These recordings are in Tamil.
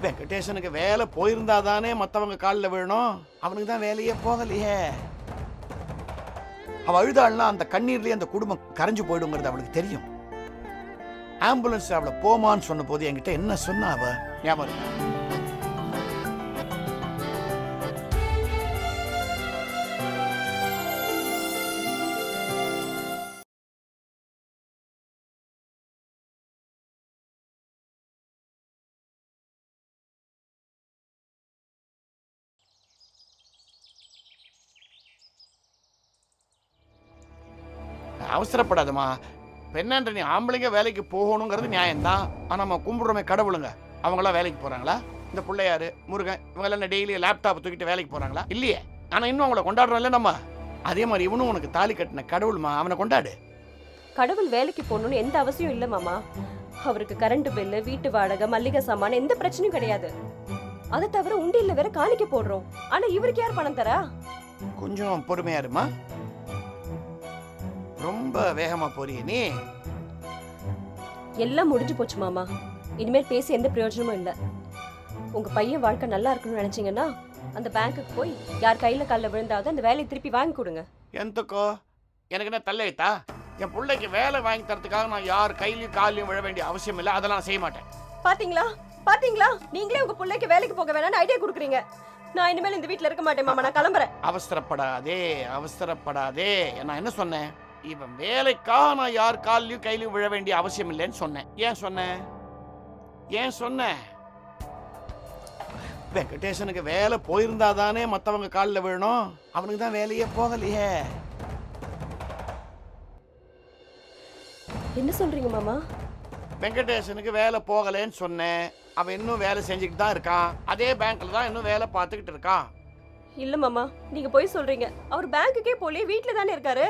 வெங்கடேசனுக்கு வேலை போயிருந்தா தானே மற்றவங்க காலில் விழணும். அவனுக்கு தான் வேலையே போகலையே. அவ அழுதாள்னா அந்த கண்ணீர்லயே அந்த குடும்பம் கரைஞ்சு போயிடுங்கிறது அவளுக்கு தெரியும். ஆம்புலன்ஸ் அவளை போமான்னு சொன்ன போது என்கிட்ட என்ன சொன்னா அவ ஞாபகம். அவசரப்படாதம்மா. என்னன்ற நீ ஆம்பளைங்க வேலைக்கு போகணுங்கிறது நியாயம்தான். ஆனால் நம்ம கும்பிடுறோமே கடவுளுங்க, அவங்களாம் வேலைக்கு போகிறாங்களா? இந்த பிள்ளையாரு முருகன் இவங்கெல்லாம் டெய்லி லேப்டாப் தூக்கிட்டு வேலைக்கு போகிறாங்களா? இல்லையே. ஆனால் இன்னும் அவங்கள கொண்டாடுறோம் இல்லை நம்ம. அதே மாதிரி இவனும் உனக்கு தாலி கட்டின கடவுள்மா, அவனை கொண்டாடு. கடவுள் வேலைக்கு போகணும்னு எந்த அவசியம் இல்லை மாமா. அவருக்கு கரண்ட் பில்லு, வீட்டு வாடகை, மல்லிகை சாமான எந்த பிரச்சனையும் கிடையாது. அதை தவிர உண்டியில் வேற காணிக்க போடுறோம். ஆனா இவருக்கு யார் பணம் தரா? கொஞ்சம் பொறுமையா இருமா. ரொம்ப வேகமா போறிய நீ. எல்லாம் முடிஞ்சு போச்சு மாமா. இனிமேல் பேசி எந்த பிரயோஜனமும் இல்லை. உங்க பையன் வாழ்க்கை நல்லா இருக்கணும்னு நினைச்சீங்கன்னா அந்த பேங்க்குக்கு போய் யார் கையில காலில் விழுந்தாவது அந்த வேலையை திருப்பி வாங்கி கொடுங்க. எந்தக்கோ எனக்கு என்ன தள்ளைத்தா? என் பிள்ளைக்கு வேலை வாங்கி தரத்துக்காக நான் யார் கையிலையும் காலையும் விழ வேண்டிய அவசியம் இல்லை. அதெல்லாம் செய்ய மாட்டேன். பாத்தீங்களா பாத்தீங்களா, நீங்களே உங்க பிள்ளைக்கு வேலைக்கு போக வேணாம்னு ஐடியா கொடுக்குறீங்க. நான் இனிமேல் இந்த வீட்டுல இருக்க மாட்டேன் மாமா, நான் கிளம்புறேன். அவசரப்படாதே அவசரப்படாதே. நான் என்ன சொன்னேன்? இவன் வேலைக்காக நான் யார் காலையும் கையிலையும் விழ வேண்டிய அவசியம் இல்லைன்னு சொன்னேன். ஏன் சொன்னேன்? வெங்கடேசனுக்கு வேலை போயிருந்தா தானே மற்றவங்க காலில் விழணும். அவனுக்கு தான் வேலையே போகலையே. என்ன சொல்றீங்க மாமா? வெங்கடேசனுக்கு வேலை போகலைன்னு சொன்னேன். அவன் இன்னும் வேலை செஞ்சுக்கிட்டு தான் இருக்கான். அதே பேங்க்ல தான் இன்னும் வேலை பார்த்துக்கிட்டு இருக்கான். இல்ல மாமா, நீங்க போய் சொல்றீங்க. அவர் பேங்க்குக்கே போலே வீட்ல தானே இருக்காரு.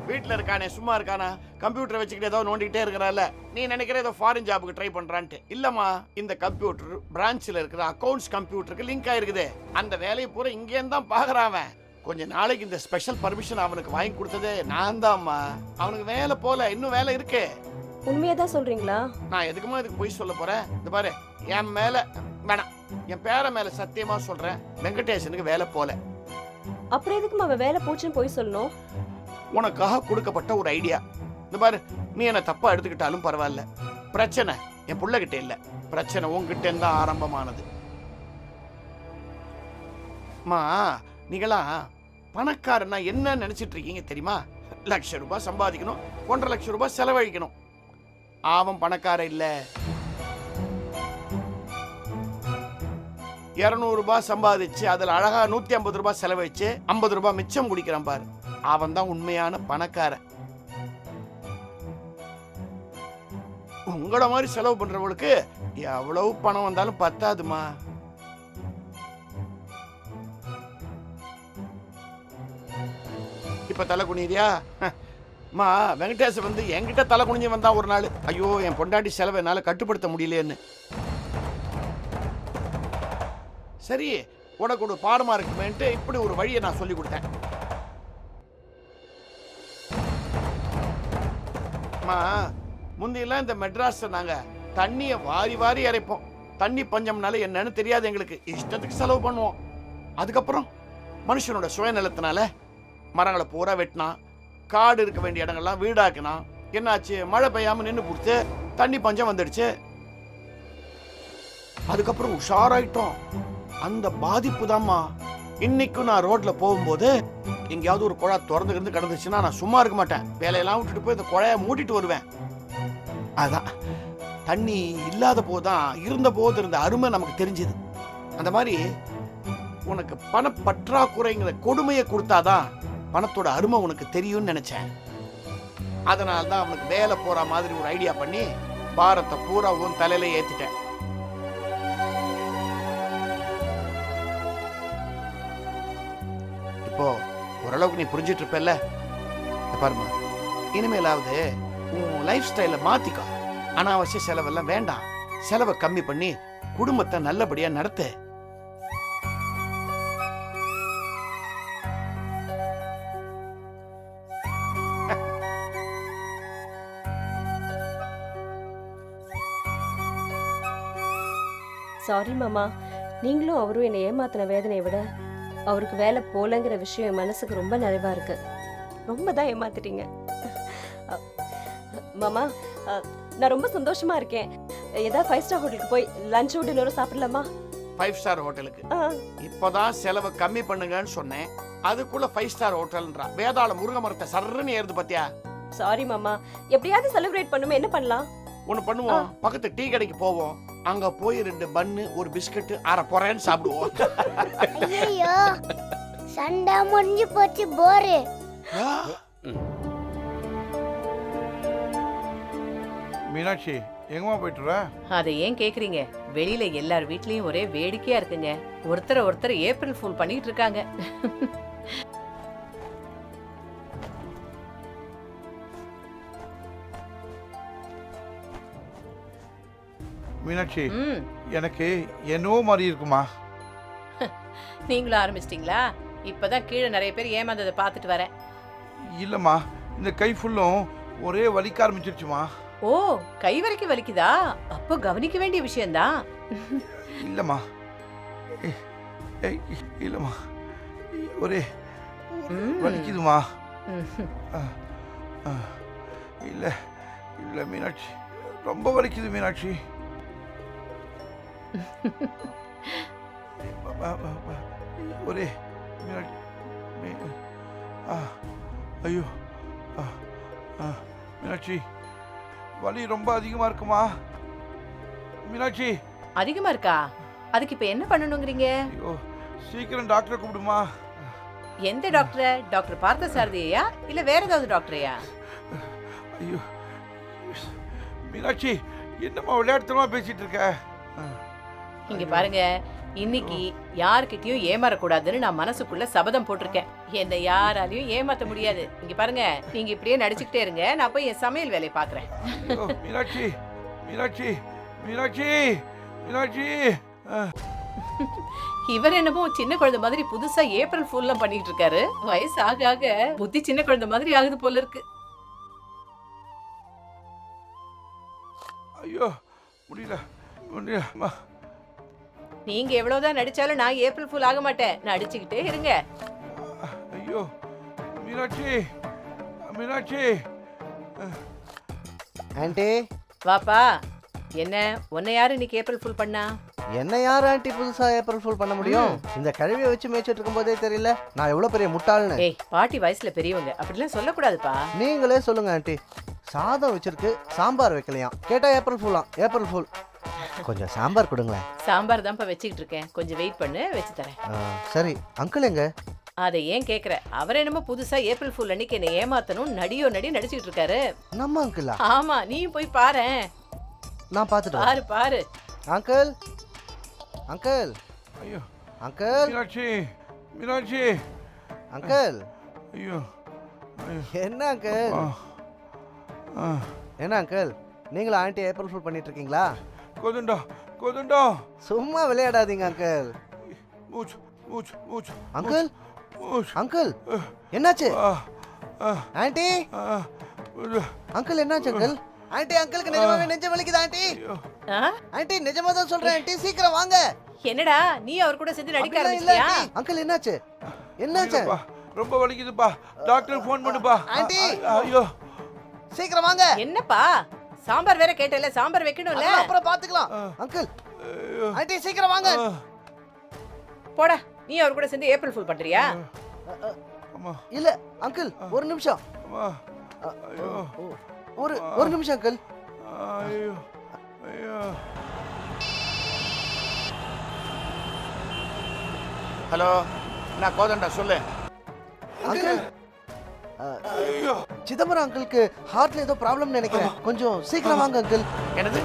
வீட்ல இருக்கானே, சும்மா இருக்கானா? கம்ப்யூட்டர் வச்சுக்கிட்டு ஏதோ நோண்டிக்கிட்டே இருக்கிறால. நீ நினைக்கிற ஏதோ ஃபாரின் ஜாபுக்கு ட்ரை பண்றான்ட்டு. இல்லம்மா, இந்த கம்ப்யூட்டர் பிரான்ச்ல இருக்கிற அக்கவுண்ட்ஸ் கம்ப்யூட்டருக்கு லிங்க் ஆயிருக்குது. அந்த வேலையை பூரா இங்கே தான் பாக்குறான். கொஞ்ச நாளைக்கு இந்த ஸ்பெஷல் பர்மிஷன் அவனுக்கு வாங்கி கொடுத்ததே நான் தான்மா. அவனுக்கு வேலை போல, இன்னும் வேலை இருக்கு. உண்மையதான் சொல்றீங்களா? நான் எதுக்குமா இதுக்கு போய் சொல்ல போறேன்? இந்த பாரு, என் மேல வேணாம், என் பேர மேல சத்தியமா சொல்றேன், வெங்கடேசனுக்கு வேலை போல. அப்புறம் எதுக்கு அவன் வேலை போச்சுன்னு போய் சொல்லணும்? உனக்காக கொடுக்கப்பட்ட ஒரு ஐடியா. இந்த பாரு, நீ என்ன தப்பா எடுத்துக்கிட்டாலும் பரவாயில்ல. பிரச்சனை என் புள்ளகிட்ட இல்ல, பிரச்சனை உங்ககிட்ட இருந்தா ஆரம்பமானது. மா, நீங்களா பணக்காரனா என்ன நினைச்சிட்டு இருக்கீங்க தெரியுமா? ₹1,00,000 சம்பாதிக்கணும், ₹1,50,000 செலவழிக்கணும். அவன் பணக்கார இல்ல. ₹200 சம்பாதிச்சு அதுல அழகா ₹150 செலவழிச்சு ₹50 மிச்சம் குடிக்கிறான் பாரு, அவன் தான் உண்மையான பணக்காரன். உங்கள மாதிரி செலவு பண்றவங்களுக்கு எவ்வளவு பணம் வந்தாலும் பத்தாதுமா. இப்ப தலை குனிறியா? மா, வெங்கடேஷ் வந்து என்கிட்ட தலை குனிஞ்சு வந்தா ஒரு நாள், ஐயோ என் பொண்டாட்டி செலவை என்னால கட்டுப்படுத்த முடியலன்னு. சரி, உனக்கு ஒரு பாடமா இருக்குமேன்ட்டு இப்படி ஒரு வழியை நான் சொல்லி கொடுத்தேன். முந்தியெல்லாம் இந்த மெட்ராஸ்ல நாங்க தண்ணியை வாரி வாரி இறைப்போம். தண்ணி பஞ்சம்னால என்னன்னு தெரியாது எங்களுக்கு, இஷ்டத்துக்கு செலவு பண்ணுவோம். அதுக்கப்புறம் மனுஷனோட சுயநலத்தினால மரங்களை பூரா வெட்டினா, காடு இருக்க வேண்டிய இடங்கள்லாம் வீடாக்குனா, என்னாச்சு? மழை பெய்யாம நின்று கொடுத்து தண்ணி பஞ்சம் வந்துடுச்சு. அதுக்கப்புறம் உஷாராயிட்டோம். அந்த பாதிப்பு தான்மா இன்னைக்கும் நான் ரோட்ல போகும்போது எங்கேயாவது ஒரு குழா திறந்து கிடந்துச்சுன்னா நான் சும்மா இருக்க மாட்டேன். வேலையெல்லாம் விட்டுட்டு போய் இந்த குழைய மூட்டிட்டு வருவேன். அதான் தண்ணி இல்லாத போதுதான் இருந்த போது இருந்த அருமை நமக்கு தெரிஞ்சது. அந்த மாதிரி உனக்கு பண பற்றாக்குறைங்கிற கொடுமையை கொடுத்தாதான் பணத்தோட அருமை உனக்கு தெரியும்னு நினைச்சேன். அதனால்தான் அவனுக்கு வேலை போற மாதிரி ஒரு ஐடியா பண்ணி பாரத்தை பூரா உன் தலையில ஏத்திட்டேன். இப்போ ஓரளவுக்கு நீ புரிஞ்சிட்டு இருப்பல்ல? பாருமா, இனிமேலாவது உன் லைஃப் ஸ்டைல மாத்திக்கோ. அனாவசிய செலவெல்லாம் வேண்டாம். செலவை கம்மி பண்ணி குடும்பத்தை நல்லபடியா நடத்து. சாரி மாமா. நீங்களும் அவரும் என்னை ஏமாத்தின வேதனையை விட அவருக்கு வேலை போலங்கிற விஷயம் என் மனசுக்கு ரொம்ப நிறைவா இருக்கு. ரொம்ப தான் ஏமாத்திட்டீங்க மாமா. நான் ரொம்ப சந்தோஷமா இருக்கேன். ஏதாவது 5 ஸ்டார் ஹோட்டலுக்கு போய் லஞ்சோ டின்னரோ சாப்பிடலாமா? 5 ஸ்டார் ஹோட்டலுக்கு இப்பதான் செலவு கம்மி பண்ணுங்கன்னு சொன்னேன், அதுக்குள்ள 5 ஸ்டார் ஹோட்டல்ன்றா. வேதாள முருங்கை மரத்தை சர்றன்னு ஏறுது பாத்தியா. சாரி மாமா. எப்படியாவது செலிப்ரேட் பண்ணுமே, என்ன பண்ணலாம்? ஒண்ணு பண்ணுவோம், பக்கத்து டீ கடைக்கு போவோம், அங்க போய் 2 பன்னு ஒரு பிஸ்கட் அரை பொறேன்னு சாப்பிடுவோம். ஐயோ சண்டை முடிஞ்சு போச்சு, போரு. மீனாட்சி எங்கம்மா போயிட்டுற? அதை ஏன் கேக்குறீங்க? வெளியில எல்லார் வீட்லயும் ஒரே வேடிக்கையா இருக்குங்க. ஒருத்தர் ஏப்ரல் ஃபூல் பண்ணிட்டு இருக்காங்க. மீனாட்சி ம், எனக்கு என்னவோ மாதிரி இருக்குமா. நீங்களும் ஆரம்பிச்சிட்டீங்களா? இப்பதான் கீழே நிறைய பேர் ஏமாந்ததை பார்த்துட்டு வரேன். இல்லம்மா, இந்த கை ஃபுல்லும் ஒரே வலிக்க ஆரம்பிச்சிருச்சுமா. ஓ, கை வரைக்கும் வலிக்குதா? அப்போ கவனிக்க வேண்டிய விஷயம்தான். இல்லம்மா, இல்லம்மா, ஒரே ம். வலிக்குதுமா. ம். இல்ல இல்ல மீனாட்சி, ரொம்ப வலிக்குது மீனாட்சி. ஒரே மீனாட்சி, ஐயோ, மீனாட்சி வலி ரொம்ப அதிகமா இருக்குமா மீனாட்சி. அதிகமா இருக்கா? அதுக்கு இப்ப என்ன பண்ணணுங்கிறீங்க? ஐயோ, சீக்கிரம் டாக்டரை கூப்பிடுமா. எந்த டாக்டர்? டாக்டர் பார்த்த சாரதியா இல்ல வேற ஏதாவது டாக்டரையா? ஐயோ மீனாட்சி, என்னம்மா விளையாட்டுத்தனமா பேசிட்டு இருக்க? இங்க பாருங்க, இன்னைக்கு யார்கிட்டயும் ஏமாறக்கூடாதுன்னு நான் மனசுக்குள்ள சபதம் போட்டிருக்கேன். என்னை யாராலையும் ஏமாத்த முடியாது. இங்க பாருங்க, நீங்க இப்படியே நடிச்சுக்கிட்டே இருங்க, நான் போய் என் சமையல் வேலையை பாக்குறேன். ஐயோ, மீனாட்சி மீனாட்சி மீனாட்சி மீனாட்சி. இவர் என்னமோ சின்ன குழந்தை மாதிரி புதுசா ஏப்ரல் ஃபூல்லாம் பண்ணிட்டு இருக்காரு. வயசு ஆக ஆக புத்தி சின்ன குழந்தை மாதிரி ஆகுது போல இருக்கு. ஐயோ முடியல முடியல. நீங்க எவ்வளவுதான் நடிச்சாலும் நான் ஏப்ரல் ஃபூல் ஆக மாட்டேன். நடிச்சுக்கிட்டே இருங்க. ஐயோ மீனாட்சி மீனாட்சி. ஆண்டி, வாப்பா. என்ன உன்னை யாரு இன்னைக்கு ஏப்ரல் ஃபூல் பண்ணா? என்ன யார் ஆண்டி புதுசா ஏப்ரல் ஃபுல் பண்ண முடியும்? இந்த கழுவியை வச்சு மேய்ச்சிட்டு இருக்கும் போதே தெரியல நான் எவ்வளவு பெரிய முட்டாள்னு. ஏய், பாட்டி வயசுல பெரியவங்க, அப்படிலாம் சொல்லக்கூடாதுப்பா. நீங்களே சொல்லுங்க ஆண்டி. சாதம் வச்சிருக்கு, சாம்பார் வைக்கலையாம். கேட்டா ஏப்ரல் ஃபுல்லாம். April full. கொஞ்சம் சாம்பார் கொடுங்களேன். சாம்பார் தான்ப்பா வச்சுக்கிட்டு இருக்கேன், கொஞ்சம் வெயிட் பண்ணு, வச்சு தரேன். சரி, அங்கிள் எங்க? அதை ஏன் கேக்குற? அவர் என்னமோ புதுசா ஏப்ரல் ஃபுல் அன்னைக்கு என்ன ஏமாத்தணும் நடியோ நடி நடிச்சுக்கிட்டு இருக்காரு. நம்ம அங்கிளா? ஆமா, நீயும் போய் பாரேன். நான் பார்த்துட்டு பாரு பாரு. அங்கிள், அங்கிள், ஐயோ அங்கிள், மீனாட்சி மீனாட்சி. அங்கிள். ஐயோ என்ன அங்கிள்? என்ன அங்கிள், நீங்களும் ஆண்டி ஏப்ரல் ஃபுல் பண்ணிட்டு இருக்கீங்களா? கோதண்டா கோதண்டா. சும்மா விளையாடாதீங்க அங்கிள். மூச்சு மூச்சு மூச்சு. அங்கிள், மூச்சு. அங்கிள், என்னாச்சு? ஆ, ஆ, ஆண்டி, ஆ, இது. அங்கிள் என்னாச்சு அங்கிள்? ஆண்டி, அங்கிளுக்கு நிஜமாவே நெஞ்சு வலிக்குது ஆண்டி. ஐயோ. ஆ? ஆண்டி, நிஜமா தான் சொல்றேன் ஆண்டி, சீக்கிரம் வாங்க. என்னடா நீ அவர் கூட சேர்ந்து நடிக்க அப்படிலாம் இல்ல ஆரம்பிச்சியா? ஆண்டி. அங்கிள் என்னாச்சு? என்னாச்சு? முடியலப்பா, ரொம்ப வலிக்குதுப்பா. டாக்டர் ஃபோன் பண்ணுப்பா. ஆண்டி. ஐயோ சீக்கிரம் வாங்க. என்னப்பா, சாம்பார் வேற கேட்டல, சாம்பார் வைக்கணும்ல. அதெல்லாம் அப்புறம் பாத்துக்கலாம். அங்கிள், ஐயோ. ஆண்டி சீக்கிரம் வாங்க. போடா, நீ அவர் கூட சேர்ந்து ஏப்ரல் ஃபுல் பண்றியா? அம்மா இல்ல அங்கிள், ஒரு நிமிஷம். அம்மா. ஐயோ ஒரு நிமிஷம் அங்கிள். ஐயோ ஐயோ. ஹலோ, நான் கோதண்டா, சொல்லு. அங்கிள், ஐயோ சிதம்பரம் அங்கிளுக்கு ஹார்ட்ல ஏதோ ப்ராப்ளம் நினைக்கிறேன். கொஞ்சம் சீக்கிரம் வாங்க அங்கிள். என்னது?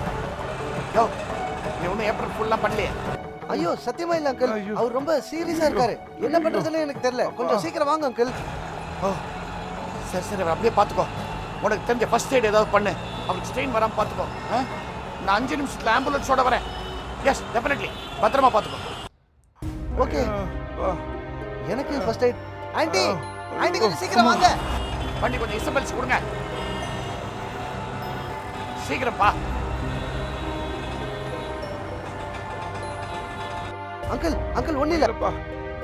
யோ, நீ ஒன்றும் ஏப்ரல் ஃபுல்லாம் பண்ணலையே. ஐயோ சத்தியமா இல்ல அங்கிள், ஐயோ. அவர் ரொம்ப சீரியஸா இருக்காரு. என்ன பண்றதுன்னு எனக்கு தெரியல. கொஞ்சம் சீக்கிரம் வாங்க அங்கிள். ஓ, சரி சரி, அப்படியே பார்த்துக்கோ. உனக்கு தெரிஞ்ச ஃபர்ஸ்ட் எய்ட் ஏதாவது பண்ணு, அவருக்கு ஸ்ட்ரெயின் வராமல் பார்த்துக்கோ. நான் 5 நிமிஷத்தில் ஆம்புலன்ஸோட வரேன். எஸ், டெஃபினெட்லி, பத்திரமா பார்த்துக்கோ. ஓகே, வா. எனக்கு ஃபர்ஸ்ட் எய்ட். ஆண்டி, ஆண்டி கொஞ்சம் சீக்கிரம் வாங்க. வண்டி கொஞ்சம் இசபெல்ஸ் கொடுங்க, சீக்கிரம் பா. அங்கிள் அங்கிள் ஒன்றும் இல்லை இல்லப்பா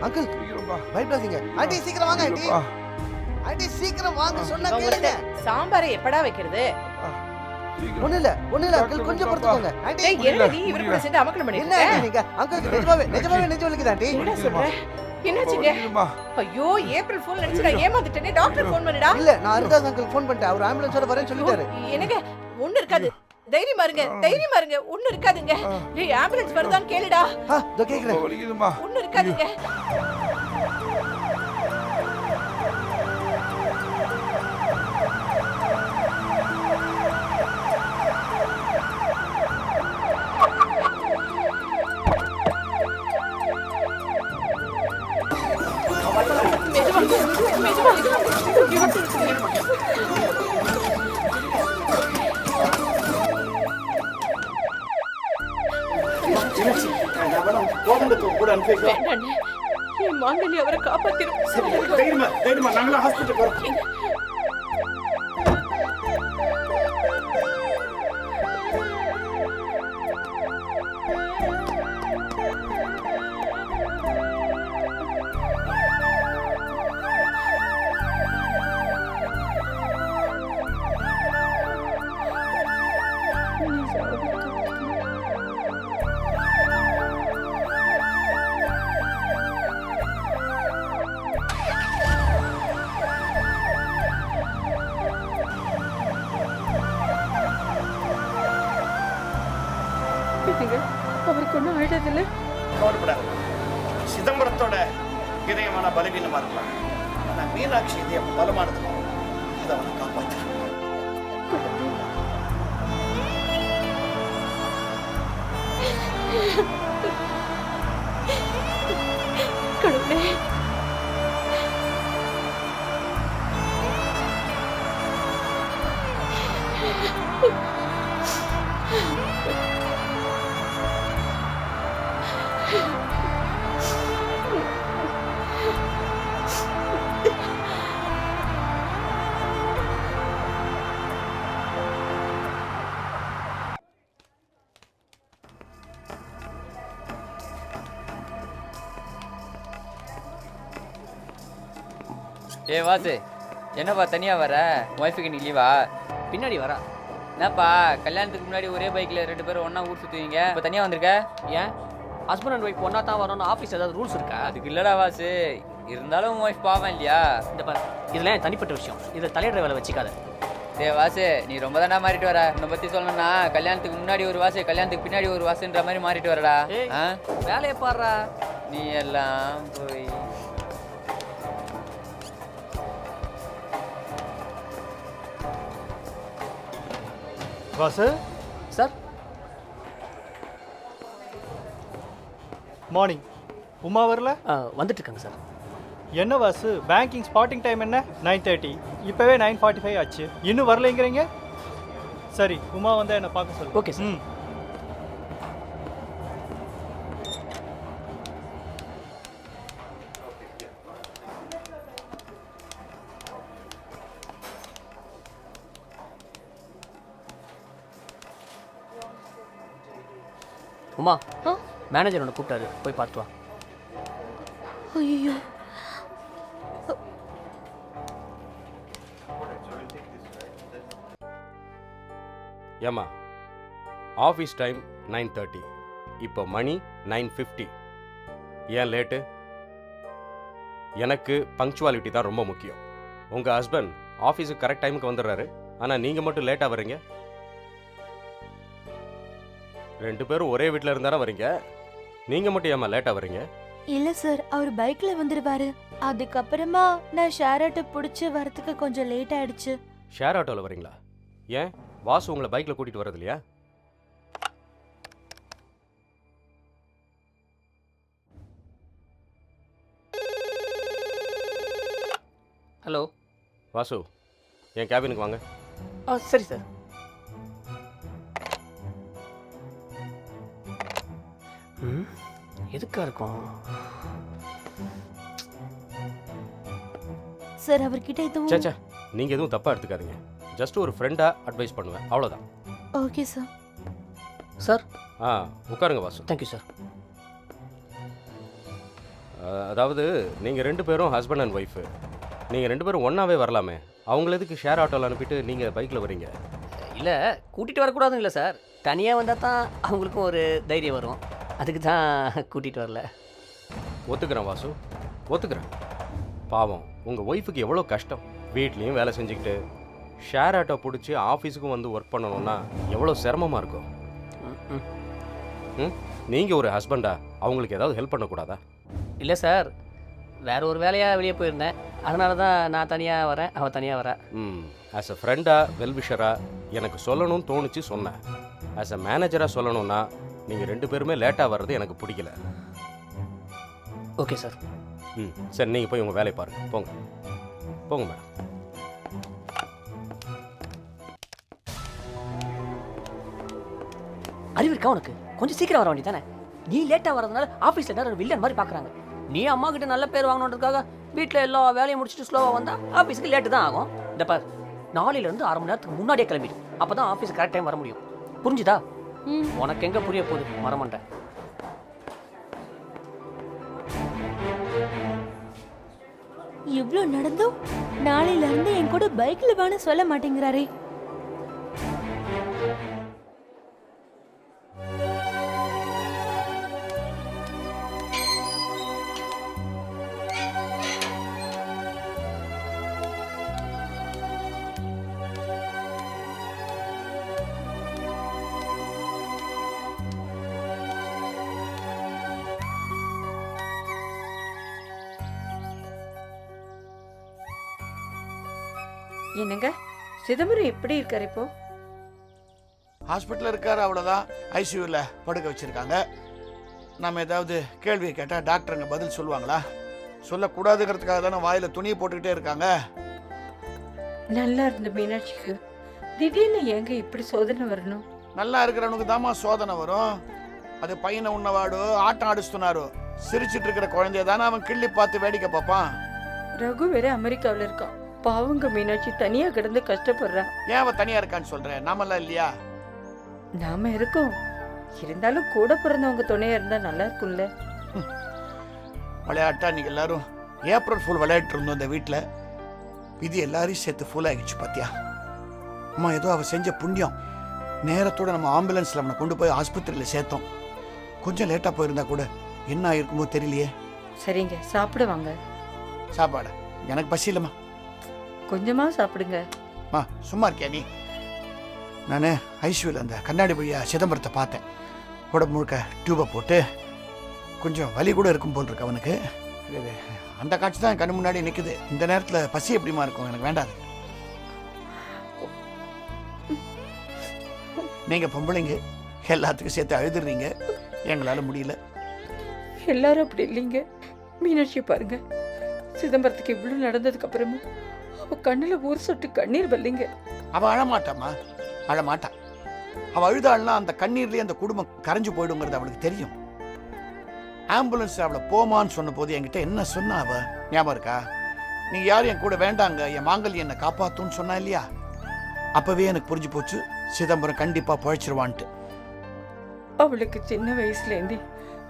அங்கிள் சீக்கிரம்பா பயப்படாதீங்க ஆண்டி சீக்கிரம் வாங்க ஆண்டி இல்லப்பா. ஆண்டி சீக்கிரம் வாங்க சொன்னா உங்களுக்கு கேளுங்க சாம்பாரை எப்படா வைக்கிறது? சீக்கிரம். ஒன்றும் இல்லை அங்கிள் கொஞ்சம் பொறுத்துக்கோங்க ஆண்டி டேய், என்ன நீ இவரு கூட சேர்ந்து அமக்கலம் என்ன பண்ணிட்டு ஆண்டி நீங்க அங்கிள் நிஜமாவே நெஞ்சு வலிக்குது ஆண்டி என்ன சொல்ற? என்னாச்சுங்க? வலிக்குதும்மா. ஐயோ ஏப்ரல் ஃபோன் நினைச்சு நான் ஏமாந்துட்டேனே. டாக்டர் ஃபோன் பண்ணுடா. இல்ல நான் அருந்தாஸ் அங்கிள் ஃபோன் பண்ணிட்டேன் அவர் ஆம்புலன்ஸோட வரேன்னு சொல்லிட்டாரு என்னங்க ஒண்ணு இருக்காது. தைரியமா இருங்க ஒண்ணு இருக்காதுங்க. டேய் ஆம்புலன்ஸ் வருதான்னு கேளுடா. இதோ கேக்குறேன் ரொம்ப வலிக்குதும்மா. ஒண்ணு இருக்காதுங்க. கூட அனுப்பிக்கலாம். வேண்டாண்ணே. என் மாங்கல்ய அவரை காப்பாத்திரும். தைரியமா நாங்களா ஹாஸ்பிட்டல் போறோம். அவருக்கு ஒன்றும் ஆயிடாதுல்ல? கவலைப்படாத. சிதம்பரத்தோட இதயமான பலவீனமா இருக்கலாம், ஆனா மீனாட்சி இதயம் பலமானது. அதை அவனை காப்பாற்று. கடவுளே, ஏ வாசு, என்னப்பா தனியா வர? ஒய்ஃபுக்கு நீ லீவா? பின்னாடி வரா. என்னப்பா கல்யாணத்துக்கு முன்னாடி ஒரே பைக்ல 2 பேரும் ஒண்ணா ஊர் சுத்துவீங்க, இப்போ தனியா வந்திருக்க? ஏன் ஹஸ்பண்ட் அண்ட் ஒய்ஃப் ஒன்றா தான் வரணும்னு ஆஃபீஸ் ஏதாவது ரூல்ஸ் இருக்கா? அதுக்கு இல்லடா வாசு, இருந்தாலும் உன் ஒய்ஃப் பாவம் இல்லையா? இந்த பாரு, இதெல்லாம் என் தனிப்பட்ட விஷயம், இதில் தலையிடுற வேலை வச்சுக்காத. டே வாசு, நீ ரொம்ப தானே மாறிட்டு வர. உன்னை பத்தி சொல்லணும்னா கல்யாணத்துக்கு முன்னாடி ஒரு வாசு, கல்யாணத்துக்கு பின்னாடி ஒரு வாசுன்ற மாதிரி மாறிட்டு வரடா. ஏய், ஆ? வேலையை பாடுறா. நீ எல்லாம் போய் வாசு, சார் மார்னிங். உமா வரல? வந்துட்டு இருக்காங்க சார். என்ன வாசு, பேங்கிங் ஸ்பாட்டிங் டைம் என்ன? 9:30. இப்போவே 9:45 ஆச்சு, இன்னும் வரலைங்கிறீங்க. சரி, உமா வந்தால் என்னை பார்க்க சொல்லு. Okay sir. உமா, மேனேஜர் உன்னை கூப்பிட்டாரு, போய் பார்த்து வா. ஐயோ, ஏம்மா, ஆஃபீஸ் டைம் 9:30, இப்போ மணி 9:50. ஏன் லேட்டு? எனக்கு பங்க்சுவாலிட்டி தான் ரொம்ப முக்கியம். உங்கள் ஹஸ்பண்ட் ஆஃபீஸுக்கு கரெக்ட் டைமுக்கு வந்துடுறாரு, ஆனால் நீங்கள் மட்டும் லேட்டாக வரீங்க. 2 பேரும் ஒரே வீட்டில் இருந்தாலும் வரீங்க, நீங்கள் மட்டும் ஏம்மா லேட்டாக வரீங்க? இல்ல சார், அவர் பைக்ல வந்துருவாரு. அதுக்கப்புறமா நான் ஷேர் ஆட்டோ பிடிச்சி வரதுக்கு கொஞ்சம் லேட் ஆயிடுச்சு. ஷேர் ஆட்டோவில் வரீங்களா? ஏன் வாசு உங்களை பைக்கில் கூட்டிகிட்டு வரது இல்லையா? ஹலோ வாசு, என் கேபினுக்கு வாங்க. சரி சார். எதுக்கா இருக்கும் சார்? அவர்கிட்ட எதுவும் சேச்சா, நீங்கள் எதுவும் தப்பாக எடுத்துக்காதீங்க. ஜஸ்ட் ஒரு ஃப்ரெண்டாக அட்வைஸ் பண்ணுவேன், அவ்வளோதான். Okay sir. சார் உட்காருங்க வாசு. Thank you sir. அதாவது நீங்கள் 2 பேரும் ஹஸ்பண்ட் அண்ட் ஒய்ஃபு. நீங்கள் 2 பேரும் ஒன்றாவே வரலாமே. அவங்கள எதுக்கு ஷேர் ஆட்டோவில் அனுப்பிட்டு நீங்கள் பைக்கில் வரீங்க? இல்லை கூட்டிகிட்டு வரக்கூடாதுன்னு இல்லை சார், தனியாக வந்தால் தான் அவங்களுக்கும் ஒரு தைரியம் வரும், அதுக்கு தான் கூட்டிகிட்டு வரல. ஒத்துக்கிறேன் வாசு, ஒத்துக்கிறேன். பாவம் உங்கள் ஒய்ஃபுக்கு எவ்வளோ கஷ்டம். வீட்லேயும் வேலை செஞ்சுக்கிட்டு ஷேர் ஆட்டோ பிடிச்சி ஆஃபீஸுக்கும் வந்து ஒர்க் பண்ணணும்னா எவ்வளோ சிரமமாக இருக்கும். நீங்கள் ஒரு ஹஸ்பண்டா அவங்களுக்கு ஏதாவது ஹெல்ப் பண்ணக்கூடாதா? இல்லை சார், வேற ஒரு வேலையாக வெளியே போயிருந்தேன், அதனால தான் நான் தனியாக வரேன், அவள் தனியாக வரா. ஆஸ் அ ஃப்ரெண்டாக வெல்விஷராக எனக்கு சொல்லணும்னு தோணுச்சு சொன்னேன். ஆஸ் அ மேனேஜராக சொல்லணும்னா நீங்கள் 2 பேருமே லேட்டாக வர்றது எனக்கு பிடிக்கல. Okay sir. சரி நீங்கள் போய் உங்கள் வேலையை பாருங்கள். போங்க போங்க மேடம். அறிவு இருக்கா உனக்கு? கொஞ்சம் சீக்கிரம் வர வேண்டியதானே? நீ லேட்டாக வரதுனால ஆஃபீஸில் எல்லாரும் வில்லன் மாதிரி பார்க்குறாங்க. நீ அம்மா கிட்ட நல்ல பேர் வாங்கணுன்றதுக்காக வீட்டில் எல்லா வேலையும் முடிச்சுட்டு ஸ்லோவாக வந்தால் ஆஃபீஸுக்கு லேட்டு தான் ஆகும். இந்த பார், நாளையிலேருந்து 1/2 மணி நேரத்துக்கு முன்னாடியே கிளம்பிடு, அப்போ தான் ஆஃபீஸுக்கு கரெக்ட் டைம் வர முடியும். புரிஞ்சுதா? உனக்கு எங்கே புரிய போகுது, மறமாட்டேன். இவ்ளோ நடந்தும் நாளையில இருந்து என் கூட பைக்ல வான்னு சொல்ல மாட்டேங்கிறாரே. என்னங்க சிதம்பரம் எப்படி இருக்காரு இப்போ? ஹாஸ்பிட்டலில் இருக்காரு, அவ்வளோதான். ஐசியூவில் படுக்க வச்சுருக்காங்க. நம்ம ஏதாவது கேள்வியை கேட்டால் டாக்டருங்க பதில் சொல்லுவாங்களா? சொல்லக்கூடாதுங்கிறதுக்காக தானே வாயில் துணியை போட்டுக்கிட்டே இருக்காங்க. நல்லா இருந்த மீனாட்சிக்கு திடீர்னு எங்க இப்படி சோதனை வரணும்? நல்லா இருக்கிறவனுக்கு தாம்மா சோதனை வரும். அது பையனை உன்னவாடு ஆட்டம் ஆடிச்சுனாரு. சிரிச்சிட்டு இருக்கிற குழந்தைய தானே அவன் கிள்ளி பார்த்து வேடிக்கை பார்ப்பான். ரகு வேற அமெரிக்காவில் இருக்கான். பாவங்க மீனாட்சி தனியா கிடந்து கஷ்டப்படுறான். ஏன் அவன் தனியா இருக்கான்னு சொல்றேன்? நாமெல்லாம் இல்லையா? நாம இருக்கோம், இருந்தாலும் கூட பிறந்தவங்க துணையா இருந்தா நல்லா இருக்கும்ல. விளையாட்டா நீங்க எல்லாரும் ஏப்ரல் ஃபுல் விளையாட்டு இருந்தோம் இந்த வீட்டில். இது எல்லாரையும் சேர்த்து ஃபுல் ஆகிடுச்சு பாத்தியா? அம்மா ஏதோ அவ செஞ்ச புண்ணியம். நேரத்தோட நம்ம ஆம்புலன்ஸ்ல அவனை கொண்டு போய் ஆஸ்பத்திரியில் சேர்த்தோம். கொஞ்சம் லேட்டா போயிருந்தா கூட என்ன ஆயிருக்குமோ தெரியலையே. சரிங்க, சாப்பிட வாங்க. சாப்பாடு எனக்கு பசி இல்லைம்மா. கொஞ்சமா சாப்பிடுங்க. சும்மா இருக்கியா நீ? நான் ஐசியூவில் அந்த கண்ணாடி வழியா சிதம்பரத்தை பார்த்தேன். உடம்பு முழுக்க டியூபை போட்டு கொஞ்சம் வலி கூட இருக்கும் போல் இருக்கு அவனுக்கு. அந்த காட்சி தான் கண்ணு முன்னாடி நிற்குது. இந்த நேரத்தில் பசி எப்படிமா இருக்கும்? எனக்கு வேண்டாது. நீங்கள் பொம்பளைங்க எல்லாத்துக்கும் சேர்த்து அழுதுறீங்க, எங்களால் முடியல. எல்லாரும் அப்படி இல்லைங்க. மீனாட்சி பாருங்க, சிதம்பரத்துக்கு இவ்வளவு நடந்ததுக்கு அப்புறமும் அவ கண்ணுல ஒரு சொட்டு கண்ணீர் வரலைங்க. அவ அழமாட்டாமா, அழமாட்டான். அவ அழுதாள்னா அந்த கண்ணீர்லயே அந்த குடும்பம் கரைஞ்சு போயிடுங்கிறது அவளுக்கு தெரியும். ஆம்புலன்ஸ் அவளை போமான்னு சொன்ன போது என்கிட்ட என்ன சொன்னா அவ ஞாபகம் இருக்கா? நீங்க யாரும் என் கூட வேண்டாங்க, என் மாங்கல்யம் என்னை காப்பாத்துன்னு சொன்னா இல்லையா? அப்பவே எனக்கு புரிஞ்சு போச்சு சிதம்பரம் கண்டிப்பா பழைச்சிருவான்ட்டு. அவளுக்கு சின்ன வயசுல இருந்தே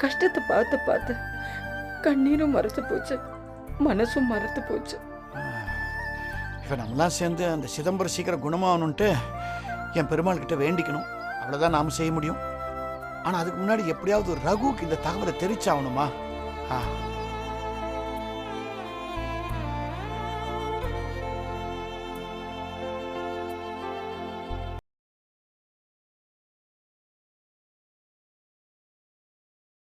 கஷ்டத்தை பார்த்து பார்த்து கண்ணீரும் மறத்து போச்சு, மனசும் மறத்து போச்சு. இப்போ நம்மளாம் சேர்ந்து அந்த சிதம்பரம் சீக்கிரம் குணமாகணுன்ட்டு என் பெருமாள் கிட்ட வேண்டிக்கணும். அவ்வளோதான் நாம் செய்ய முடியும். ஆனால் அதுக்கு முன்னாடி எப்படியாவது ரகுக்கு இந்த தகவலை தெரிச்சாகணுமா?